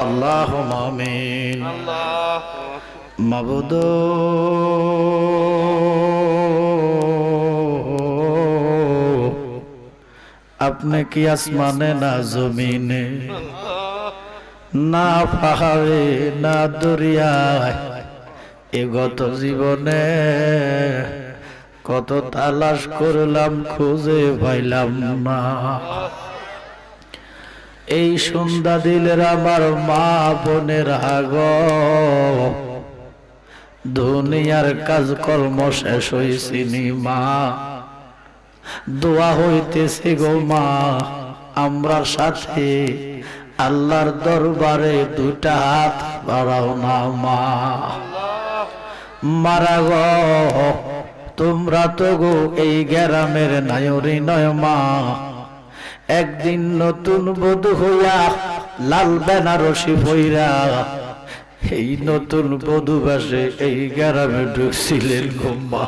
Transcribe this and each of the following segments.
আল্লাহুম্মা আমিন। মাবুদ আপনি কি আসমানে না জমিনে, না পাহাড়ে না দরিয়ায়, এগত জীবনে কত তালাশ করলাম খুঁজে পাইলাম না। এই সন্ধ্যা দিলের আমার মা বোনের আগ দুনিয়ার কাজকর্ম শেষ হইছিনি মা, দোয়া হইতেছে গো মা আমরার সাথে আল্লাহর দরবারে দুটা হাত বাড়াও না মা। মারা গো তোমরা তো গো এই গ্রামের নায়রি নয় মা, একদিন নতুন বধূ হইয়া লাল বেনারসি পইরা এই নতুন বধূ বাসে এই গ্রামে ঢুকছিলেন গো মা।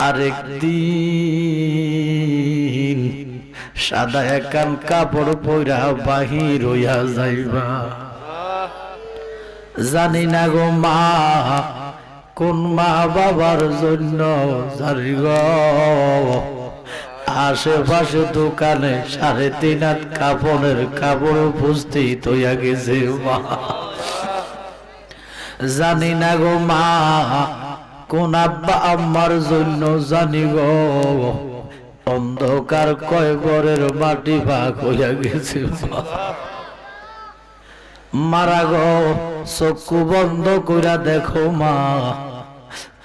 আরেকদিন সাদা একান কাপড় পইরা বাহির হইয়া যাইবা, জানি না গো মা কোন মা বাবার জন্য জানি গো আশেপাশে দোকানে 3.5 হাত কাপড়ের কাপড় উপস্থিত হইয়া গেছে মা। জানি না গো মা কোন আব্বা আম্মার জন্য জানি গো অন্ধকার কয়বরের মাটি ভাগ হইয়া গেছে মা। মারা গো চক্ষু বন্ধ কইরা দেখো মা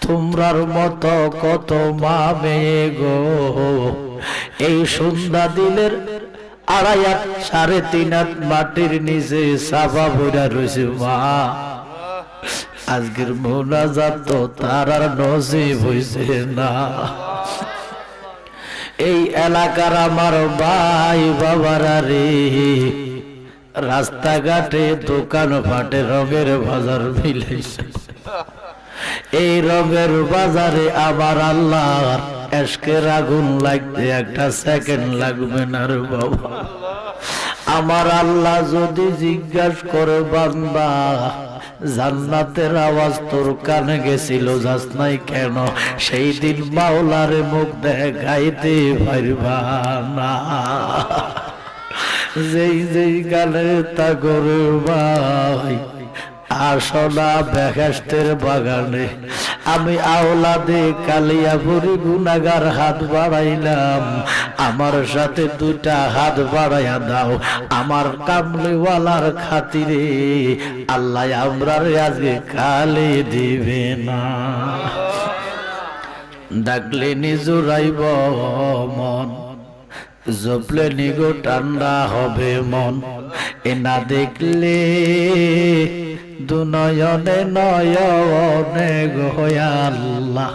তোমরার মতো কত মা মেয়ে গো এই সন্ধ্যা দিলের 2.5 হাত 3.5 হাত মাটির নিচে চাপা পড়া রয়েছে মা। আজকের মোনাজাত তো তার আর নসিব হইছে না। এই এলাকার আমার ভাই বাবারা রে, রাস্তাঘাটে দোকান ফাটে রঙের বাজার মিলাইছে, এই রঙের বাজারে আবার আল্লাহর এশকের আগুন লাগতে একটা সেকেন্ড লাগবে না রে বাবা। আমার আল্লাহ যদি জিজ্ঞাসা করে বান্দা জান্নাতের আওয়াজ তোর কানে গেছিল যাস নাই কেন, সেই দিন মাওলারে মুখ দেখাইতে পারবা না। যেই যেই গানে তা করে ভাই আসনা বেহেশতের বাগানে আমি আওলাদে কালিয়াপুরি গুনাহগার হাত বাড়াইলাম, আমার সাথে 2টা হাত বাড়াইয়া দাও আমার কামলিওয়ালার খাতিরে। আল্লাহ আমরার আজকে কালি দিবে না। ডাকলে নিজুরাইব মন, জপলে নিগো ঠান্ডা হবে মন, এ না দেখলে দুনয়নে নয়নে গো আল্লাহ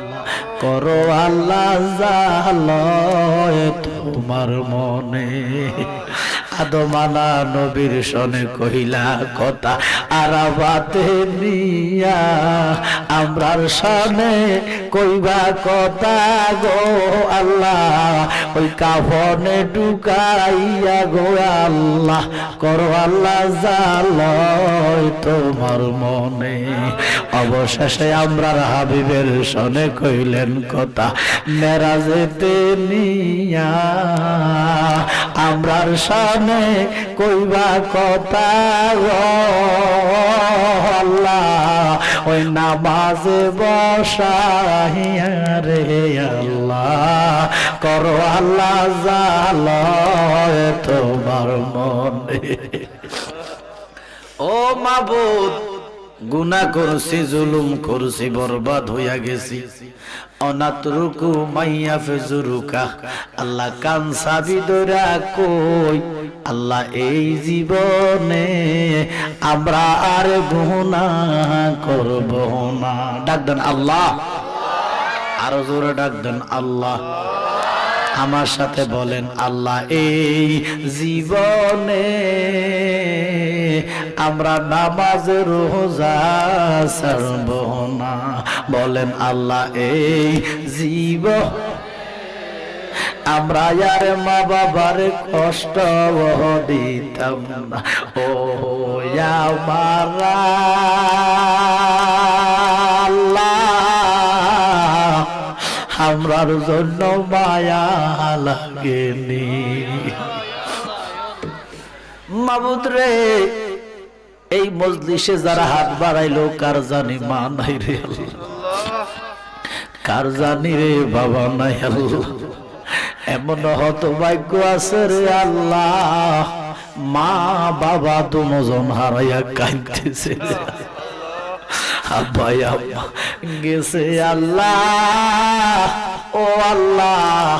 করো আল্লাহ জালয় তোমার মনে। আদমানা নবীর সনে কহিলা কথা আরাবাতে নিয়া আমরার সনে কইবা কথা গো আল্লাহ ওই কাফনে ঢুকাইয়া গো আল্লাহ করো আল্লাহ জালয় তোমার মনে। অবশেষে আমরার হাবিবের সনে কইলেন কথা মেরাজেতে নিয়া আমরার সনে কইবা কথা গো আল্লাহ ওই নামাজে বসাইয়া রে আল্লাহ করো আল্লাহ জালয় তোমার মনে। ও মাবুদ গুনাহ করছি জুলুম করছি বরবাদ হইয়া গেছি, অনাতরুকু মাইয়া ফেজুরুকা আল্লাহ কান সাবি দরা কই আল্লাহ এই জীবনে আমরা আর গুনাহ করব না। ডাক দেন আল্লাহ, আরো জোরে ডাক দেন আল্লাহ। আমার সাথে বলেন আল্লাহ এই জীবনে আমরা নামাজ রোজা ছাড়ব না। বলেন আল্লাহ এই জীবন আমরা আর মা বাবার কষ্ট দিতাম না। ও আমার আল্লাহ, আমরার জন্য মায়া লাগেনি। মাবুদ রে, এই মজলিসে যারা হাত বাড়াইলো কার জানি মা নাই রে আল্লাহ, কার জানি রে বাবা নাই আল্লাহ। এমন হতভাগ্য আছে রে আল্লাহ, মা বাবা দুজন হারাইয়া কাঁদতেছে, আব্বা আম্মা গেছে আল্লাহ। ও আল্লাহ,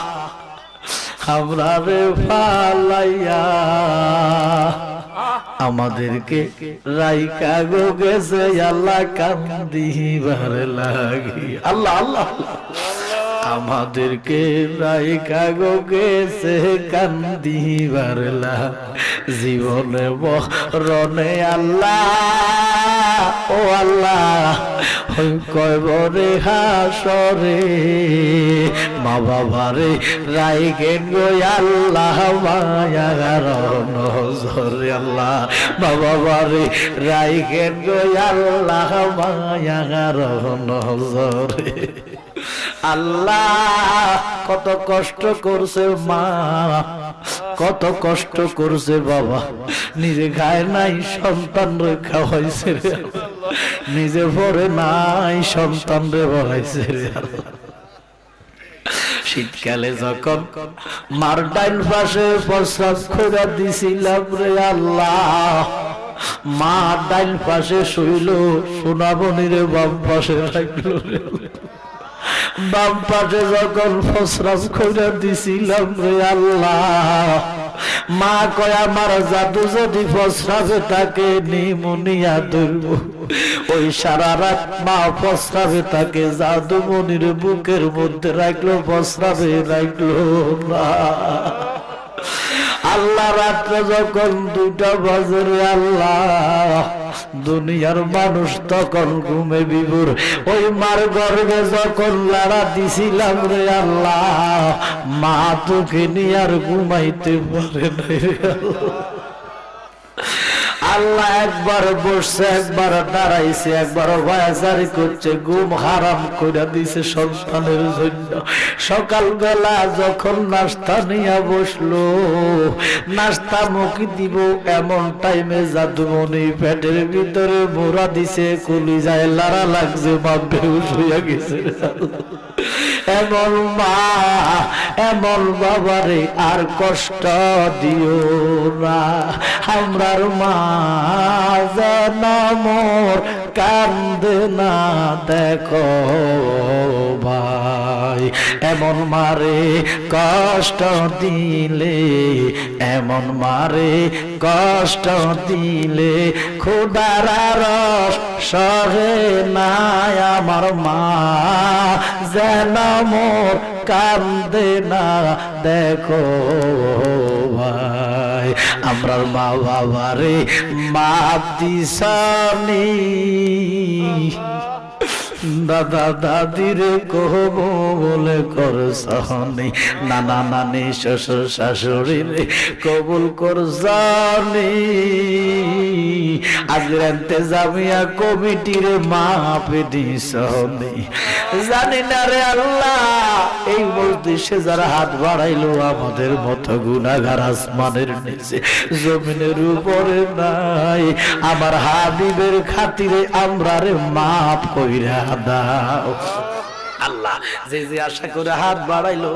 আমরা রে ফালাইয়া আমাদেরকে রাইকা গো গেছে আল্লাহ, কান্দিবার লাগি। আল্লাহ আল্লাহ, আমাদেরকে রাইকা গো গেছে কান্দিবার লাগি, জীবনে মরণে আল্লাহ। ও আল্লাহ, ওই কয়বরে হাসরে মা বাবারে রাইকেন গো আল্লাহ, মায়ার নজরে আল্লাহ, মা বাবারে রাইকেন গো আল্লাহ, মায়ার নজরে। আল্লাহ, কত কষ্ট করছে মা, কত কষ্ট করছে বাবা, নিজে খায় নাই সন্তান রে খাওয়াইছে রে, নিজে পরে নাই সন্তান রে বলাইছে রে আল্লাহ। শীতকালে যখন মার ডাইন পাশে প্রস্রাব করে দিছিলাম রে আল্লাহ, মা ডাইন পাশে শুইল, সোনাবনিরে বাম পাশে রাখলো রে, বাম পাশে যখন প্রস্রাব করে দিছিলাম রে আল্লাহ, মা কয় আমার জাদু যদি প্রস্রাবে তাকে নিমুনিয়া ধরব। ওই সারা রাত মা প্রস্রাবে তাকে জাদুমনির বুকের মধ্যে রাখলো, প্রস্রাবে রাখলো না। আল্লাহ রাত্রে যখন 2টা বাজে রে আল্লাহ, দুনিয়ার মানুষ তখন ঘুমে বিভোর, ওই মার গর্ভে যখন লাড়া দিছিলাম রে আল্লাহ, মা তোকে নিয়ে আর ঘুমাইতে পারে নাই রে আল্লাহ। একবার বসছে, একবার দাঁড়াইছে, একবার বায়াজারি করছে, ঘুম হারাম করে দিছে সন্তানের জন্য। সকালবেলা যখন নাস্তা নিয়ে বসলো, নাস্তা মুখি দিব এমন টাইমে জাদুমণি পেটের ভিতরে মোড়া দিছে, কলিজায় লাড়া লাগছে, মা বেহুশ হইয়া গেছে। এমন মা, এমন বাবারে আর কষ্ট দিও না, আমরার মা যেন মোর কান্দে না দেখো ভাই। এমন মারে কষ্ট দিলে, এমন মারে কষ্ট দিলে, খোদার রস সহে নাই আমার মা যেন মোর কান্দে না দেখো ভাই। আমরার মা বাবারে মাপ দিছানি, দাদা দাদিরে কহব বলে করছনি, নানা নানি শ্বশুর শাশুড়িরে কবুল করছনি, আজকের ইন্তেজামিয়া কমিটিরে মাপ দিছনি। জানি না রে আল্লাহ, এই মজলিসে যারা হাত বাড়াইলো আমাদের মতো গুনাহগার আসমানের নিচে জমিনের উপরে নাই, আমার হাবিবের খাতিরে আমরারে মাফ কইরা দাও আল্লাহ। যে যে আশা করে হাত বাড়াইলো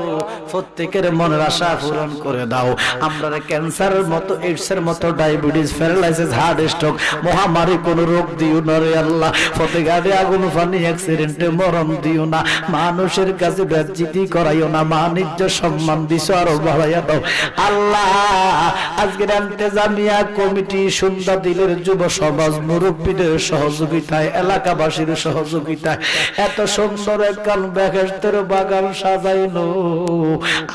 প্রত্যেকের মনের আশা পূরণ করে দাও। আমরা ক্যান্সারের মতো, এইডসের মতো, ডায়াবেটিস, প্যারালাইসিস, হার্ট স্ট্রোক মহামারী কোন রোগ দিও না রে আল্লাহ। ফতেগাড়ি আগুন ফানি অ্যাক্সিডেন্টে মরণ দিও না, মানুষের কাছে বেজ্জতি করাইও না, মানিজ্য সম্মান দিছো আরো বাড়াইয়া দাও আল্লাহ। আজকের ইন্তেজামিয়া কমিটি, সুন্দর দিলের যুব সমাজ, মুরব্বীদের সহযোগিতায়, এলাকাবাসীর সহযোগিতায় এত সুন্দর এক বাগান বেহেশতের বাগান সাজাইলো,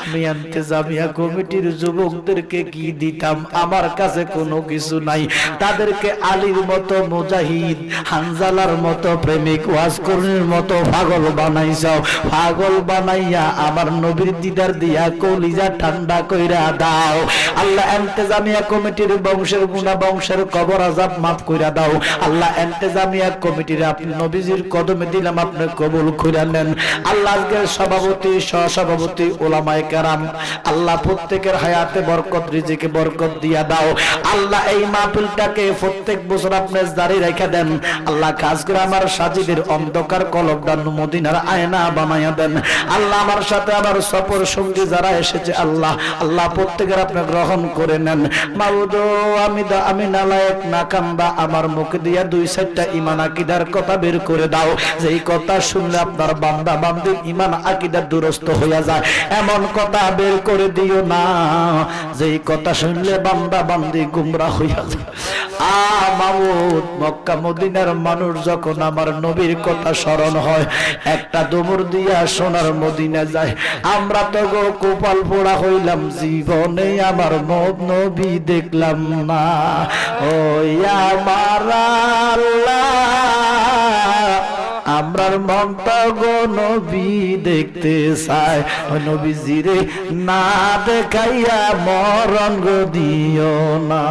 আমি ইন্তেজামিয়া কমিটির যুবকদেরকে কি দিতাম? আমার কাছে কোনো কিছু নাই। তাদেরকে আলীর মতো মুজাহিদ, হানজালার মতো প্রেমিক, ওয়াজকর্মীর মতো পাগল বানাইছাও। পাগল বানাইয়া আমার নবীর দিদার দিয়া কলিজা ঠান্ডা কইরা দাও। আল্লাহ ইন্তেজামিয়া কমিটির বংশের গুনাহ, বংশের কবর আযাব মাফ কইরা দাও। আল্লাহ ইন্তেজামিয়া কমিটির আপনি নবীজির কদমে দিলাম, আপনি কবুল কইরা নেন। আল্লাহ আজকের সভাপতি, সহসভাপতি, ওলামায়ে কেরাম, আল্লাহ প্রত্যেকের হায়াতে বরকত, রিজিকে বরকত দিয়া দাও। আল্লাহ এই মাহফিলটাকে প্রত্যেক বছর আপনি জারি রেখে দেন। আল্লাহ খাস করে আমার সাজিদের অন্ধকার কলবটা মদিনার আয়না বানায়া দেন। আল্লাহ আমার সাথে আমার সফর সঙ্গী যারা এসেছে, আল্লাহ আল্লাহ প্রত্যেকের আপনি গ্রহণ করে নেন। মাবুদ, আমি নালায়েক নাকান্দা, আমার মুখ দিয়া দুই চারটা ঈমান আকীদার কথা বের করে দাও, যেই কথা শুনলে আপনার বান্দা বান্দির ঈমান আকীদা দুরস্ত হইয়া যায়, এমন কথা বের করে দিও না যেই কথা শুনলে বান্দা বান্দি গুমরাহ হইয়া যায়। মাবুদ, মক্কা মদিনার মানুষ যখন আমার নবীর কথা স্মরণ হয়, একটা দমর দিয়া সোনার মদিনা যায়। আমরা তো গো কপাল পোড়া হইলাম, জীবনে আমার নবী দেখলাম না। ও আমার আল্লাহ, আমরার মনটা গো নবী দেখতে চায়, নবীজিরে না দেখাইয়া মরণ গো দিও না।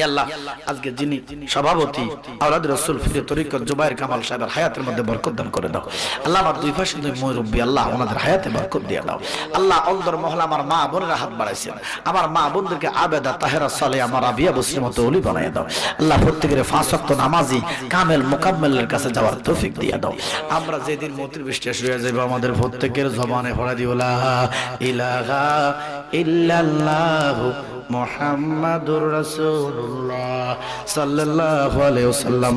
আল্লাহ আজকে যিনি সভাপতি আওলাদ রাসূল ফিরে তরিকত জুবায়ের কামাল সাহেবের হায়াতের মধ্যে বরকত দান করে দাও। আল্লাহ আমার দুই পাশে দুই মুরব্বি, আল্লাহ ওনাদের হায়াতে বরকত দিয়ে দাও। আল্লাহ অন্তর মহল্লা আমার মা বোনেরা হাত বাড়াইছেন, আমার মা বোনদেরকে আবেদা তাহেরা সালেহা আমার রাবিয়া বসরির মতো ওলি বানাইয়া দাও। আল্লাহ প্রত্যেকের 5 ওয়াক্ত নামাজি কামেল মুকাম্মেলের কাছে যাওয়ার তৌফিক দিয়ে দাও। আমরা যেদিন মতির বৃষ্টি শুয়ে যাইব, আমাদের প্রত্যেকের জবানে পড়া দিও লা ইলাহা ইল্লাল্লাহু মুহাম্মাদুর রাসূলুল্লাহ সাল্লাল্লাহু আলাইহি ওয়াসাল্লাম।